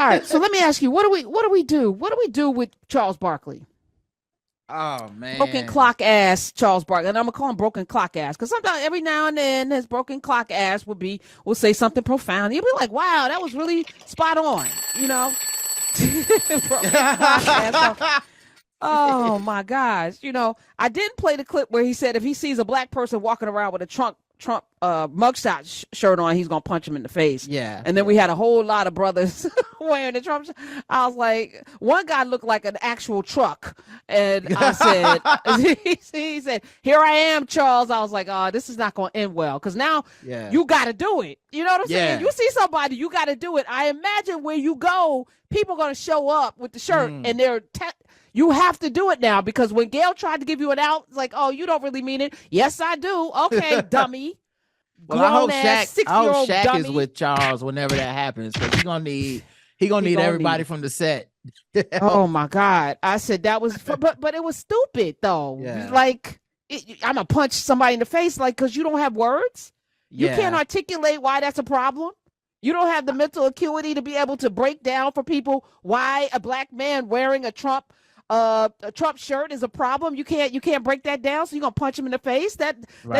right. So let me ask you, what do we do? What do we do with Charles Barkley? Oh man, broken clock ass Charles Barkley, and I'm gonna call him broken clock ass because sometimes every now and then his broken clock ass will say something profound. You'll be like, "Wow, that was really spot on," you know. Broken clock ass. So, oh my gosh, you know, I didn't play the clip where he said if he sees a black person walking around with a Trump mugshot shirt on, he's gonna punch him in the face. Yeah. And then we had a whole lot of brothers wearing the Trump. I was like, one guy looked like an actual truck, and I said, he said, "Here I am, Charles." I was like, "Oh, this is not gonna end well because now you got to do it." You know what I'm saying? You see somebody, you got to do it. I imagine where you go, people are gonna show up with the shirt, and they're. You have to do it now because when Gail tried to give you an out, it's like, oh, you don't really mean it. Yes, I do. Okay, dummy. Well, I hope Shaq is with Charles whenever that happens because he's gonna need everybody from the set. Oh my God! I said that was, but it was stupid though. Yeah. Like I'm gonna punch somebody in the face, like because you don't have words. You can't articulate why that's a problem. You don't have the mental acuity to be able to break down for people why a black man wearing a Trump shirt is a problem. You can't break that down, so you're gonna punch him in the face. That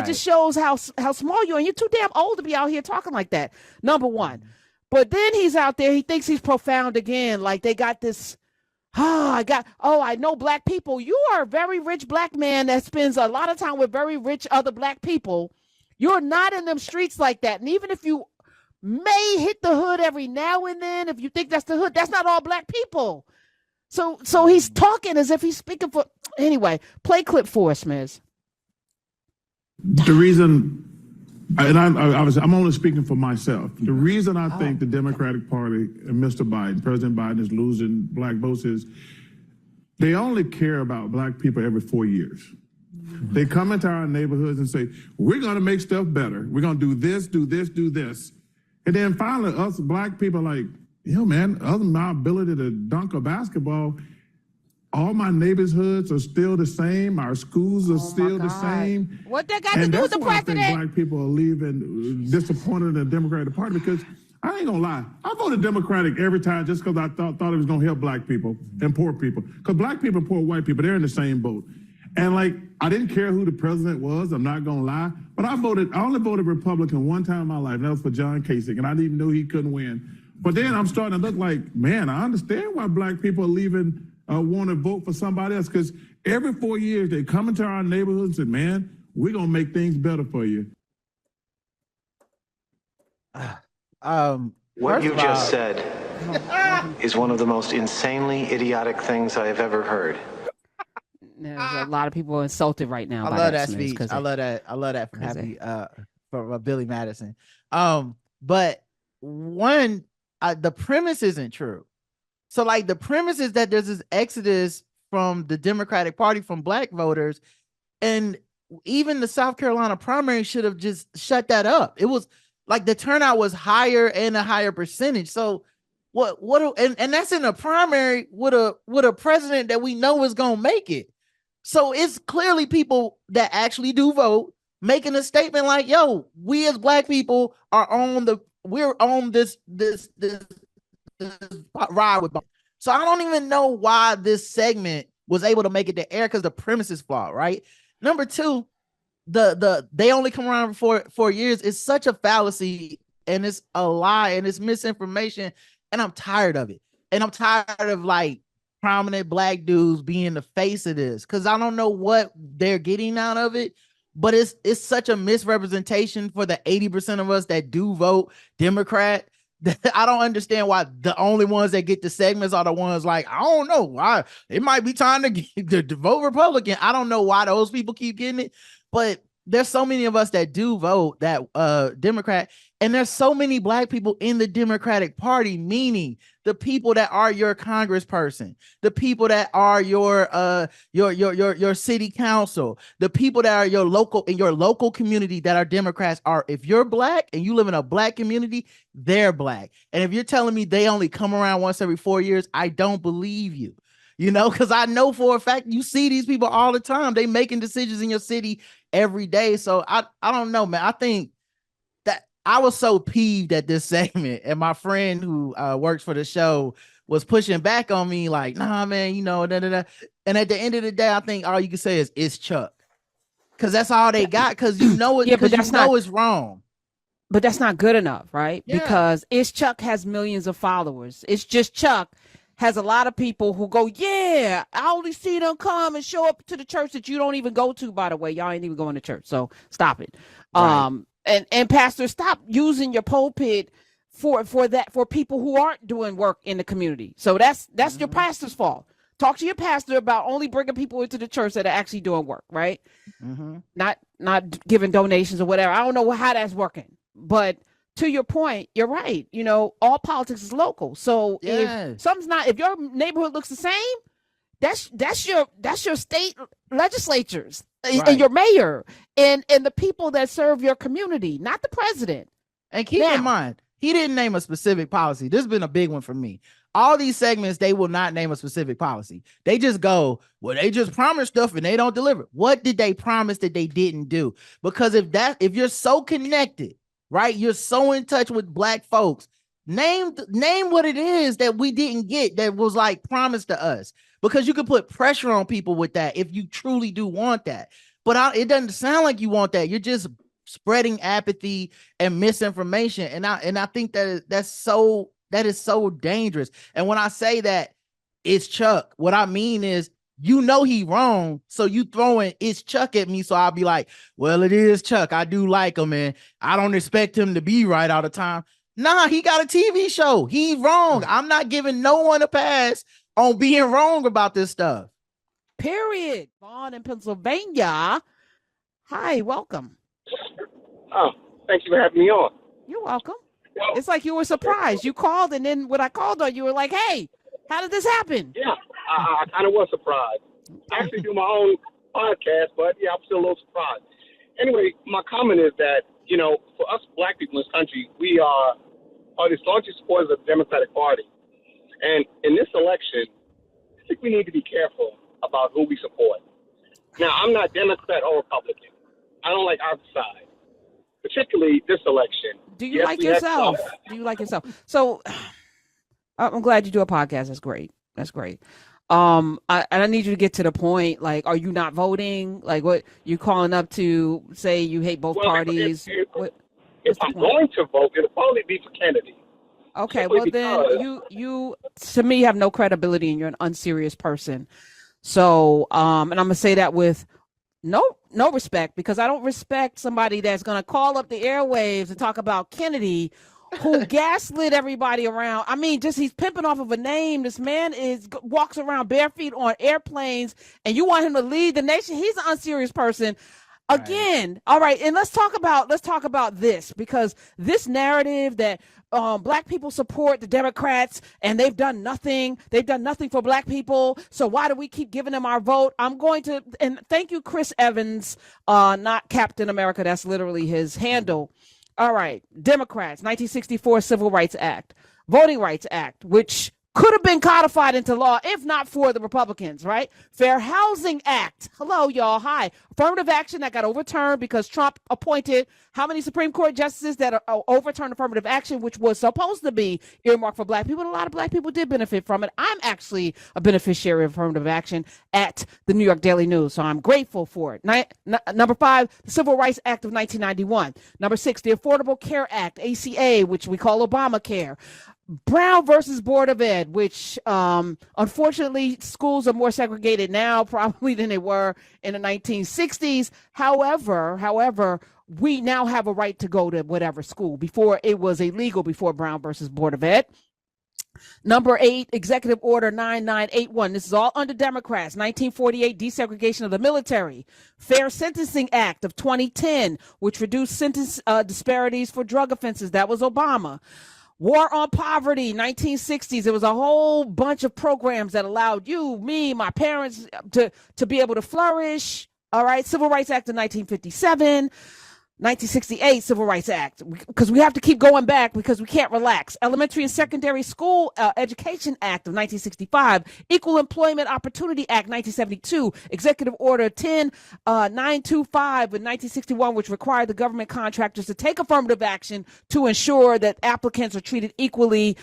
just shows how small you are, and you're too damn old to be out here talking like that. Number one. But then he's out there, he thinks he's profound again, like they got this I know black people. You are a very rich black man that spends a lot of time with very rich other black people. You're not in them streets like that. And even if you may hit the hood every now and then, if you think that's the hood, that's not all black people. So he's talking as if he's speaking for. Anyway, play clip for us, Miz. The reason, and I'm only speaking for myself. The reason I think the Democratic Party and Mr. Biden, President Biden, is losing black votes is they only care about black people every 4 years. They come into our neighborhoods and say, we're going to make stuff better. We're going to do this, do this, do this. And then finally, us black people are like, man, other than my ability to dunk a basketball, all my neighborhoods are still the same. Our schools are still the same. What that got to do with the president? I think black people are leaving disappointed in the Democratic Party because I ain't gonna lie, I voted Democratic every time just because I thought it was gonna help black people and poor people. Because black people and poor white people, they're in the same boat. And like, I didn't care who the president was, I'm not gonna lie, but I only voted Republican one time in my life, and that was for John Kasich, and I didn't even know he couldn't win. But then I'm starting to look like, man, I understand why black people are leaving, want to vote for somebody else, because every 4 years they come into our neighborhoods and say, man, we're going to make things better for you. What you just said is one of the most insanely idiotic things I have ever heard. There's a lot of people insulted right now. I love that speech. I love that from Billy Madison. But one, the premise isn't true. So like the premise is that there's this exodus from the Democratic Party, from black voters, and even the South Carolina primary should have just shut that up. It was like the turnout was higher and a higher percentage. So and that's in a primary with a president that we know is gonna make it. So it's clearly people that actually do vote making a statement like, yo, we as black people we're on this ride with. So I don't even know why this segment was able to make it to air, because the premise is flawed, right? Number two, they only come around for 4 years is such a fallacy, and it's a lie, and it's misinformation, and I'm tired of it. And I'm tired of like prominent black dudes being the face of this, because I don't know what they're getting out of it. But it's such a misrepresentation for the 80% of us that do vote Democrat that I don't understand why the only ones that get the segments are the ones like, I don't know why it might be time to vote Republican. I don't know why those people keep getting it, but there's so many of us that do vote that Democrat, and there's so many black people in the Democratic Party, meaning the people that are your congressperson, the people that are your city council, the people that are your local community that are Democrats are, if you're black and you live in a black community, they're black. And if you're telling me they only come around once every 4 years, I don't believe you. You know, because I know for a fact you see these people all the time. They making decisions in your city every day. So I don't know, man. I was so peeved at this segment, and my friend who works for the show was pushing back on me like, nah, man, you know, da, da, da. And at the end of the day, I think all you can say is it's Chuck. Because that's all they got, because you know it, because you know it's wrong. But that's not good enough, right? Yeah. Because It's Chuck has millions of followers. It's Just Chuck has a lot of people who go, yeah, I only see them come and show up to the church that you don't even go to, by the way. Y'all ain't even going to church, so stop it. Right. And pastor, stop using your pulpit for people who aren't doing work in the community. So that's your pastor's fault. Talk to your pastor about only bringing people into the church that are actually doing work, right? Not giving donations or whatever. I don't know how that's working, but to your point, you're right. You know, all politics is local. So if your neighborhood looks the same, that's your state legislatures and your mayor and the people that serve your community, not the president. And keep in mind, he didn't name a specific policy. This has been a big one for me. All these segments, they will not name a specific policy. They just go, well, they just promise stuff and they don't deliver. What did they promise that they didn't do? Because if you're so connected, right, you're so in touch with Black folks, name what it is that we didn't get that was like promised to us. Because you can put pressure on people with that if you truly do want that. But it doesn't sound like you want that. You're just spreading apathy and misinformation. And I think that is so dangerous. And when I say that it's Chuck, what I mean is, you know, he wrong. So you throwing it's Chuck at me. So I'll be like, well, it is Chuck. I do like him, and I don't expect him to be right all the time. Nah, he got a TV show. He wrong. I'm not giving no one a pass on being wrong about this stuff. Period. Vaughn in Pennsylvania. Hi, welcome. Oh, thank you for having me on. You're welcome. It's like you were surprised. You called, and then when I called on you, were like, hey, how did this happen? Yeah, I kind of was surprised. I actually do my own podcast, but yeah, I'm still a little surprised. Anyway, my comment is that, you know, for us Black people in this country, we are the staunchest supporters of the Democratic Party. And in this election, I think we need to be careful about who we support. Now, I'm not Democrat or Republican. I don't like either side, particularly this election. Do you like yourself? Do you like yourself? So I'm glad you do a podcast. That's great. That's great. I need you to get to the point. Like, are you not voting? Like, what you calling up to say you hate both parties? If I'm going to vote, it'll probably be for Kennedy. Okay, well then you to me have no credibility and you're an unserious person. So and I'm gonna say that with no respect, because I don't respect somebody that's gonna call up the airwaves and talk about Kennedy, who gaslit everybody around. I mean, just he's pimping off of a name. This man walks around bare feet on airplanes, and you want him to lead the nation. He's an unserious person. Again, right. All right, and let's talk about this, because this narrative that Black people support the Democrats and they've done nothing for Black people, so why do we keep giving them our vote? I'm going to, and thank you, Chris Evans, not Captain America, that's literally his handle. All right, Democrats, 1964 Civil Rights Act, Voting Rights Act, which could have been codified into law if not for the Republicans, right? Fair Housing Act. Hello, y'all. Hi. Affirmative action that got overturned because Trump appointed how many Supreme Court justices that overturned affirmative action, which was supposed to be earmarked for Black people. And a lot of Black people did benefit from it. I'm actually a beneficiary of affirmative action at the New York Daily News, so I'm grateful for it. Number 5, the Civil Rights Act of 1991. Number 6, the Affordable Care Act, ACA, which we call Obamacare. Brown versus Board of Ed, which unfortunately schools are more segregated now probably than they were in the 1960s. However, we now have a right to go to whatever school. Before, it was illegal before Brown versus Board of Ed. Number 8, Executive Order 9981. This is all under Democrats. 1948, desegregation of the military. Fair Sentencing Act of 2010, which reduced sentence disparities for drug offenses. That was Obama. War on Poverty, 1960s. There was a whole bunch of programs that allowed you, me, my parents to be able to flourish. All right. Civil Rights Act of 1957. 1968 Civil Rights Act, because we have to keep going back because we can't relax. Elementary and Secondary School Education Act of 1965, Equal Employment Opportunity Act 1972, Executive Order 10925 in 1961, which required the government contractors to take affirmative action to ensure that applicants are treated equally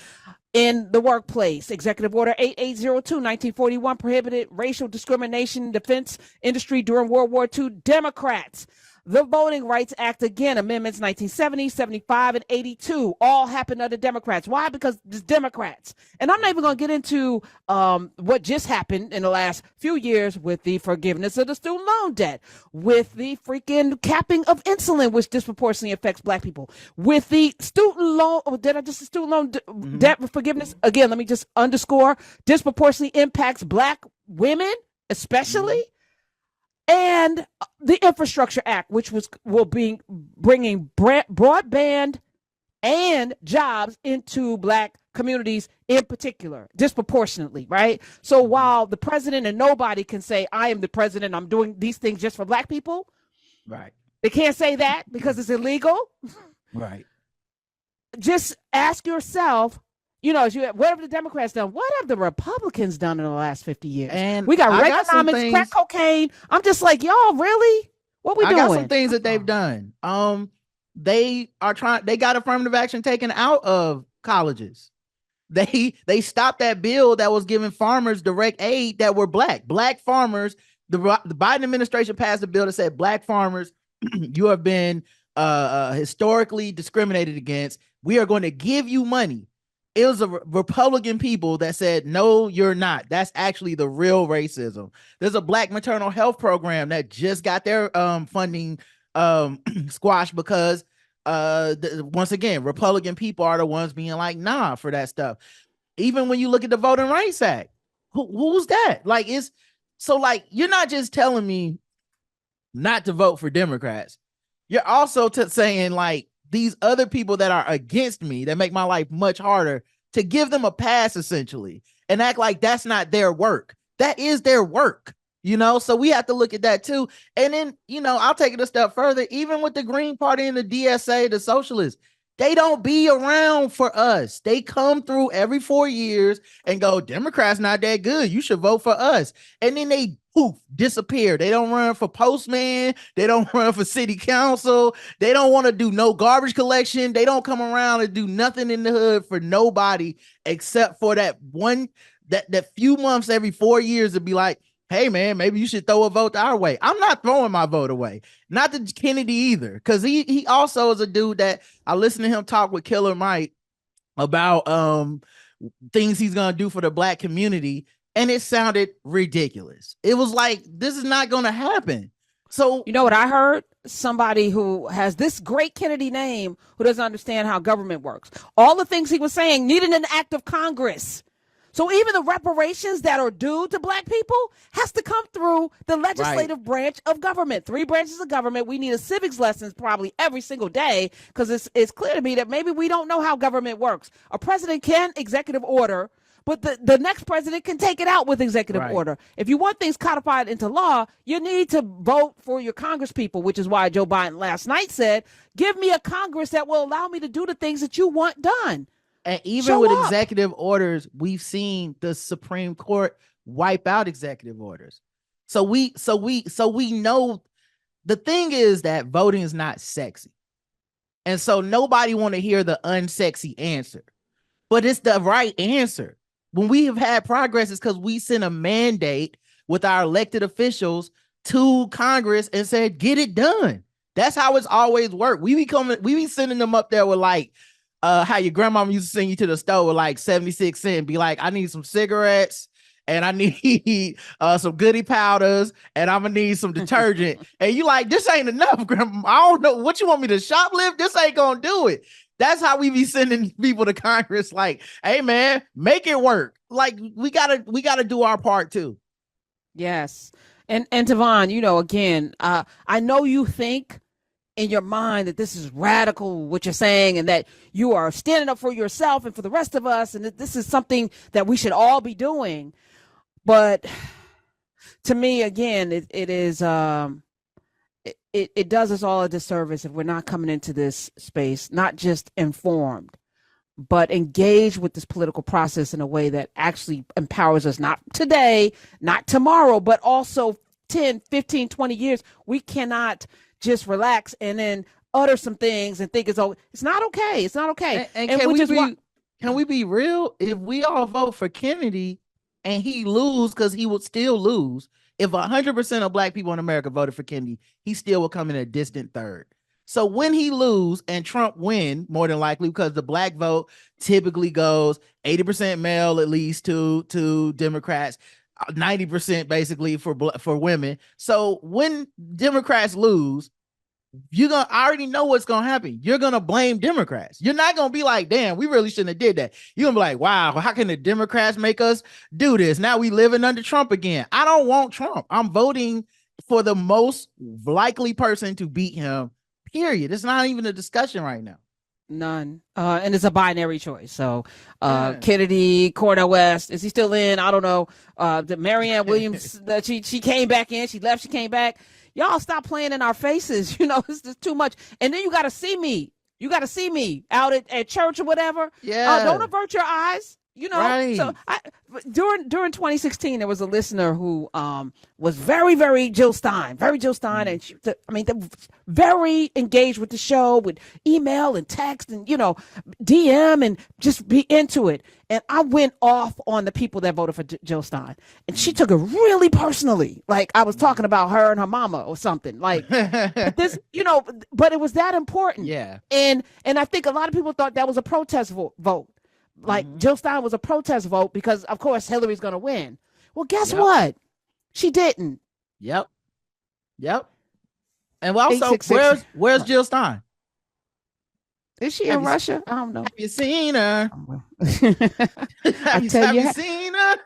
in the workplace. Executive Order 8802, 1941, prohibited racial discrimination in the defense industry during World War II. Democrats. The Voting Rights Act, again, amendments 1970, 75, and 82, all happened under Democrats. Why? Because it's Democrats. And I'm not even going to get into what just happened in the last few years with the forgiveness of the student loan debt, with the freaking capping of insulin, which disproportionately affects Black people, with the student loan, debt forgiveness. Again, let me just underscore, disproportionately impacts Black women, especially. And the Infrastructure Act, which will be bringing broadband and jobs into Black communities in particular, disproportionately, right? So while the president and nobody can say, I am the president, I'm doing these things just for Black people, right? They can't say that because it's illegal. Right. Just ask yourself, whatever the Democrats done, what have the Republicans done in the last 50 years? And we got Reaganomics, crack cocaine. I'm just like, y'all, really? What we doing? I got some things that they've done. They got affirmative action taken out of colleges. They stopped that bill that was giving farmers direct aid that were Black farmers. The Biden administration passed a bill that said Black farmers, you have been historically discriminated against. We are going to give you money. It was a Republican people that said, no, you're not. That's actually the real racism. There's a Black maternal health program that just got their funding squashed because once again, Republican people are the ones being like, nah, for that stuff. Even when you look at the Voting Rights Act, who's that? Like, you're not just telling me not to vote for Democrats. You're also saying like, these other people that are against me, that make my life much harder, to give them a pass essentially and act like that's not their work. That is their work, so we have to look at that too. And then, I'll take it a step further. Even with the Green Party and the DSA, the socialists, they don't be around for us. They come through every 4 years and go, Democrats not that good. You should vote for us. And then they disappear. They don't run for postman. They don't run for city council. They don't want to do no garbage collection. They don't come around and do nothing in the hood for nobody except for that few months every 4 years to be like, hey man, maybe you should throw a vote our way. I'm not throwing my vote away. Not to Kennedy either. Cause he also is a dude that I listen to him talk with Killer Mike about things he's going to do for the Black community. And it sounded ridiculous. It was like, this is not going to happen. So, you know what I heard? Somebody who has this great Kennedy name who doesn't understand how government works. All the things he was saying needed an act of Congress. So even the reparations that are due to Black people has to come through the legislative branch of government. 3 branches of government. We need a civics lessons probably every single day because it's clear to me that maybe we don't know how government works. A president can executive order, but the next president can take it out with executive order. If you want things codified into law, you need to vote for your Congress people, which is why Joe Biden last night said, give me a Congress that will allow me to do the things that you want done. And even with executive orders, we've seen the Supreme Court wipe out executive orders. So we know the thing is that voting is not sexy. And so nobody want to hear the unsexy answer, but it's the right answer. When we have had progress, it's because we sent a mandate with our elected officials to Congress and said, get it done. That's how it's always worked. We be sending them up there with like, how your grandmama used to send you to the store with like 76 cents, be like, I need some cigarettes and I need some goody powders and I'm gonna need some detergent. And you like, this ain't enough, grandma. I don't know what you want me to shoplift. This ain't gonna do it. That's how we be sending people to Congress. Like, hey man, make it work. Like we gotta do our part too. Yes. And Tavon, again, I know you think in your mind that this is radical, what you're saying, and that you are standing up for yourself and for the rest of us, and that this is something that we should all be doing. But to me, again, it is it does us all a disservice if we're not coming into this space, not just informed, but engaged with this political process in a way that actually empowers us, not today, not tomorrow, but also 10, 15, 20 years. We cannot just relax and then utter some things and think it's not okay. It's not okay. And can we be real? If we all vote for Kennedy and he lose, because he would still lose. If 100% of black people in America voted for Kennedy, he still will come in a distant third. So when he lose and Trump win, more than likely, because the black vote typically goes 80% male, at least to Democrats, 90% basically for women. So when Democrats lose, I already know what's gonna happen. You're gonna blame Democrats. You're not gonna be like, damn, we really shouldn't have did that. You're gonna be like, wow, how can the Democrats make us do this? Now we living under Trump again. I don't want Trump. I'm voting for the most likely person to beat him, period. It's not even a discussion right now. None. And it's a binary choice. So Kennedy, Cornel West, is he still in? I don't know. The Marianne Williams, she came back in, she left, she came back. Y'all stop playing in our faces. It's just too much. And then you got to see me. You got to see me out at church or whatever. Yeah. Don't avert your eyes. Right. So during 2016, there was a listener who was very, very Jill Stein, and she, very engaged with the show, with email and text and DM and just be into it. And I went off on the people that voted for Jill Stein, and she took it really personally, like I was talking about her and her mama or something. Like but this, but it was that important. Yeah. And I think a lot of people thought that was a protest vote. Like Jill Stein was a protest vote because, of course, Hillary's going to win. Well, guess what? She didn't. Yep. And also, where's Jill Stein? Is she in Russia? I don't know. Have you seen her? I tell have you, you seen her?